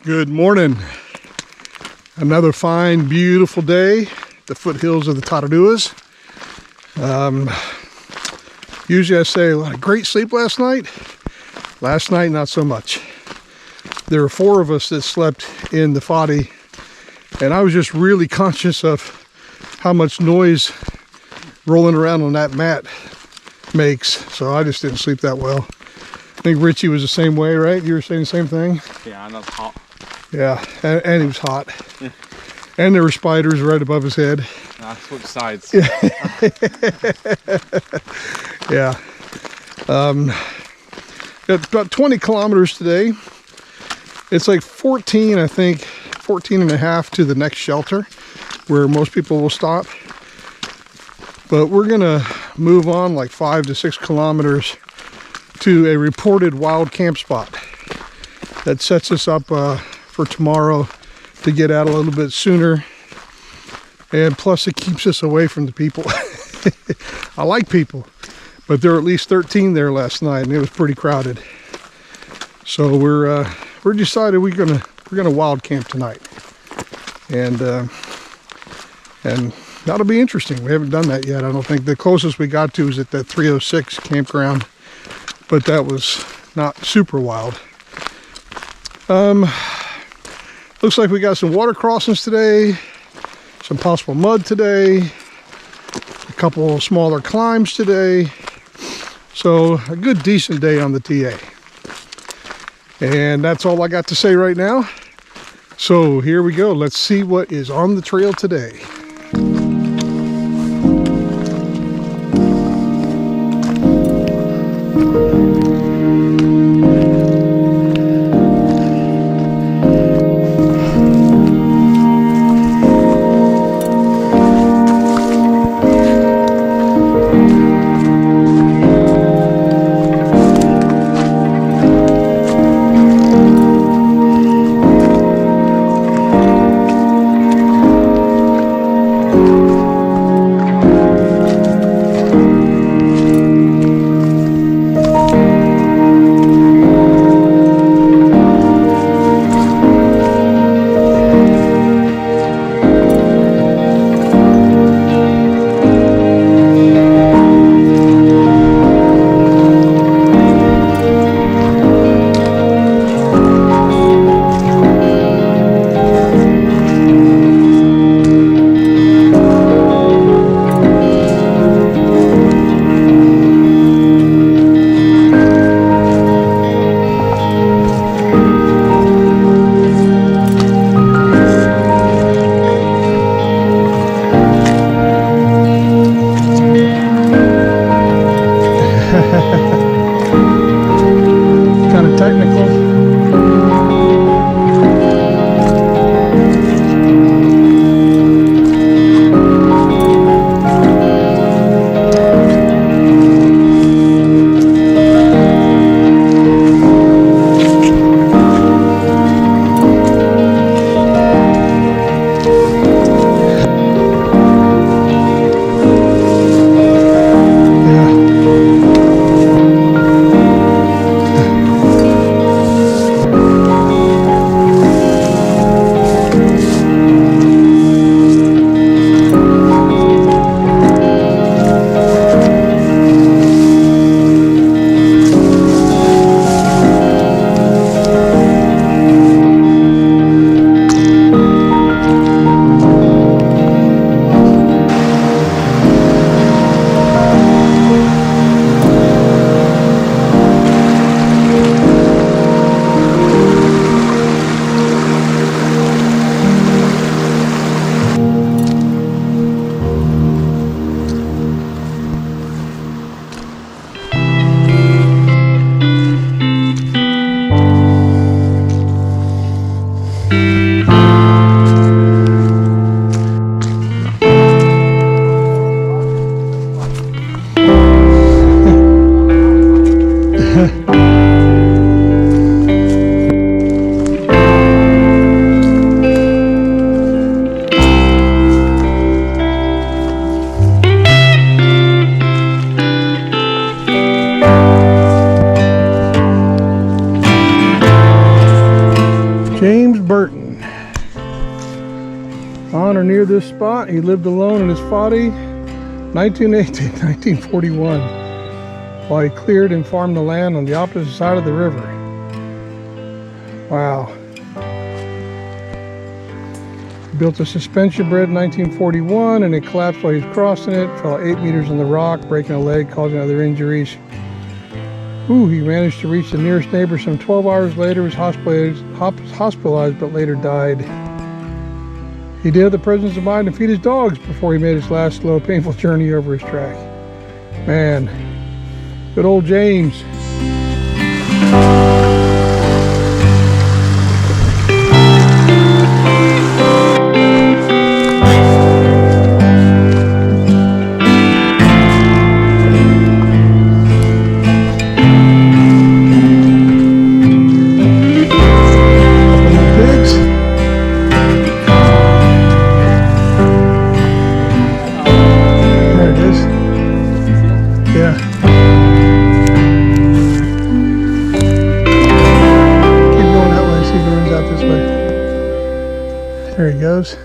Good morning. Another fine, beautiful day. The foothills of the Tararuas. Usually I say a lot of great sleep last night. Last night, not so much. There were 4 of us that slept in the foddy, and I was just really conscious of how much noise rolling around on that mat makes. So I just didn't sleep that well. I think Richie was the same way, right? You were saying the same thing? Yeah, and that's hot. Yeah, and he was hot. And there were spiders right above his head. Switch sides. Yeah. Got about 20 kilometers today. It's like 14, I think, 14 and a half to the next shelter where most people will stop. But we're gonna move on like 5 to 6 kilometers to a reported wild camp spot that sets us up for tomorrow to get out a little bit sooner, and plus it keeps us away from the people. I like people, but there were at least 13 there last night and it was pretty crowded. So we're decided we're gonna wild camp tonight, and that'll be interesting. We haven't done that yet. I don't think. The closest we got to is at that 306 campground, but that was not super wild. Looks like we got some water crossings today, some possible mud today, a couple smaller climbs today. So a good decent day on the TA. And that's all I got to say right now. So here we go. Let's see what is on the trail today. spot. He lived alone in his foddy 1918, 1941, while he cleared and farmed the land on the opposite side of the river. Wow. He built a suspension bridge in 1941 and it collapsed while he was crossing it, fell 8 meters on the rock, breaking a leg, causing other injuries. Ooh, he managed to reach the nearest neighbor some 12 hours later, was hospitalized but later died. He did have the presence of mind to feed his dogs before he made his last slow, painful journey over his track. Man, good old James. There he goes.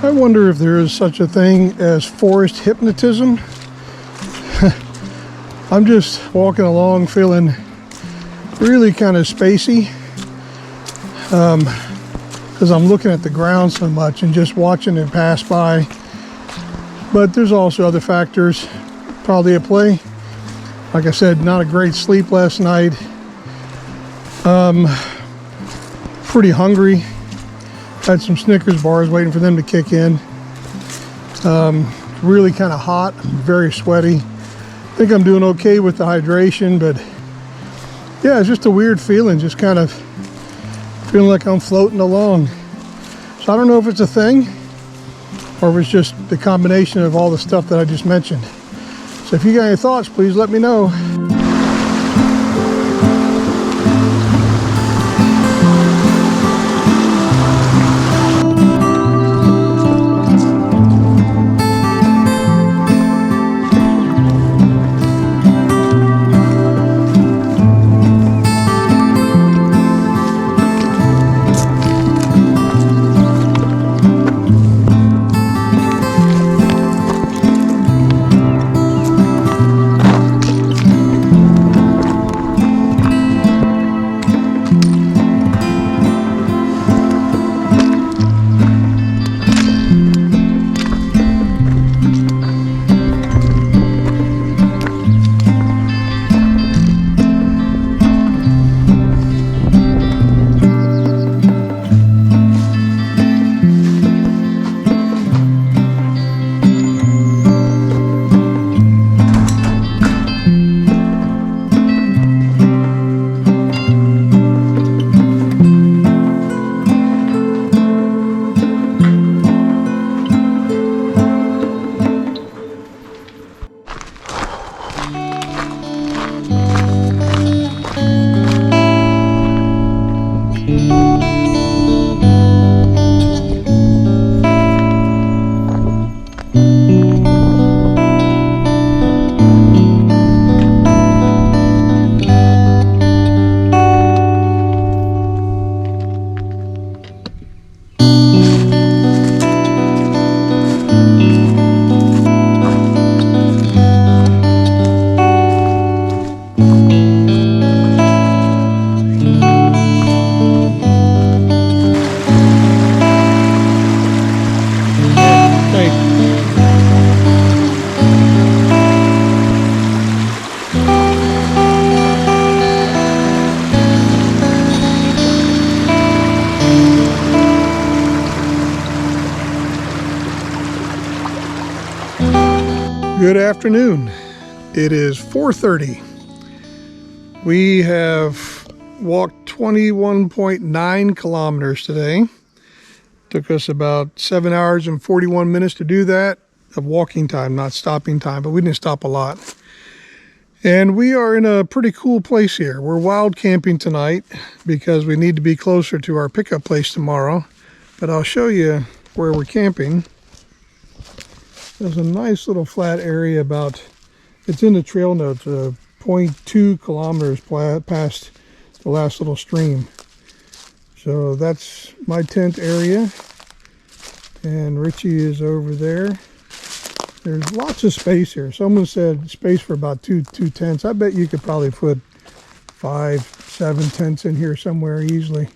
I wonder if there is such a thing as forest hypnotism. I'm just walking along feeling really kind of spacey because I'm looking at the ground so much and just watching it pass by. But there's also other factors probably at play. Like I said, not a great sleep last night. Pretty hungry. Had some Snickers bars waiting for them to kick in. Really kind of hot, very sweaty. I think I'm doing okay with the hydration, but yeah, it's just a weird feeling, just kind of feeling like I'm floating along. So I don't know if it's a thing or if it's just the combination of all the stuff that I just mentioned. So if you got any thoughts, please let me know. Good afternoon. It is 4:30. We have walked 21.9 kilometers today. Took us about 7 hours and 41 minutes to do that, of walking time, not stopping time, but we didn't stop a lot. And we are in a pretty cool place here. We're wild camping tonight because we need to be closer to our pickup place tomorrow. But I'll show you where we're camping. There's a nice little flat area it's in the trail notes, 0.2 kilometers past the last little stream. So that's my tent area, and Richie is over there. There's lots of space here. Someone said space for about two tents. I bet you could probably put 5, 7 tents in here somewhere easily.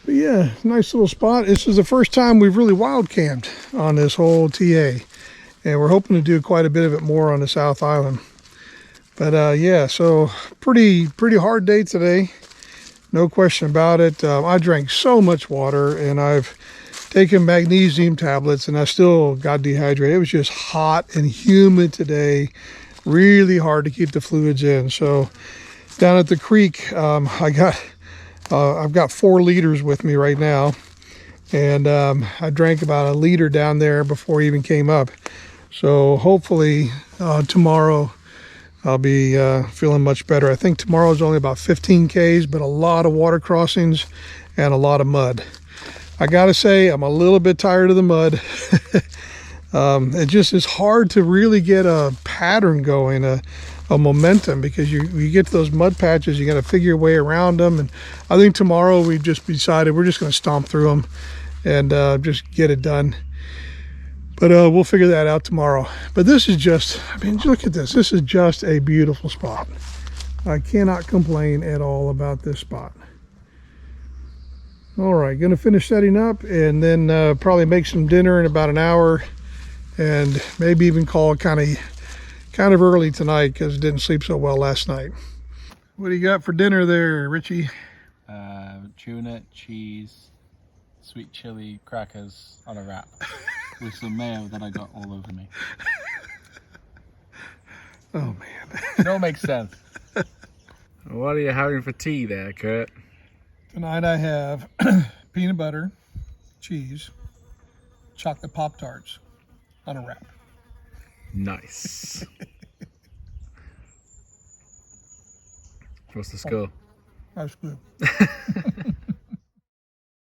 But yeah, nice little spot. This is the first time we've really wild camped on this whole TA, and we're hoping to do quite a bit of it more on the South Island. But yeah, so pretty hard day today. No question about it. I drank so much water, and I've taken magnesium tablets, and I still got dehydrated. It was just hot and humid today. Really hard to keep the fluids in. So down at the creek, I've got 4 liters with me right now, and I drank about 1 liter down there before I even came up. So hopefully tomorrow I'll be feeling much better. I think tomorrow is only about 15 Ks, but a lot of water crossings and a lot of mud. I gotta say, I'm a little bit tired of the mud. It just is hard to really get a pattern going, a momentum, because you get to those mud patches, you got to figure your way around them. And I think tomorrow we've just decided we're just going to stomp through them and just get it done. But we'll figure that out tomorrow. But this is just, I mean, look at this. This is just a beautiful spot. I cannot complain at all about this spot. All right, going to finish setting up, and then probably make some dinner in about an hour, and maybe even call it kind of early tonight because I didn't sleep so well last night. What do you got for dinner there, Richie? Tuna, cheese, sweet chili, crackers on a wrap with some mayo that I got all over me. Oh man. It all makes sense. What are you having for tea there, Kurt? Tonight I have peanut butter, cheese, chocolate Pop-Tarts on a wrap. Nice. What's the score? That's good.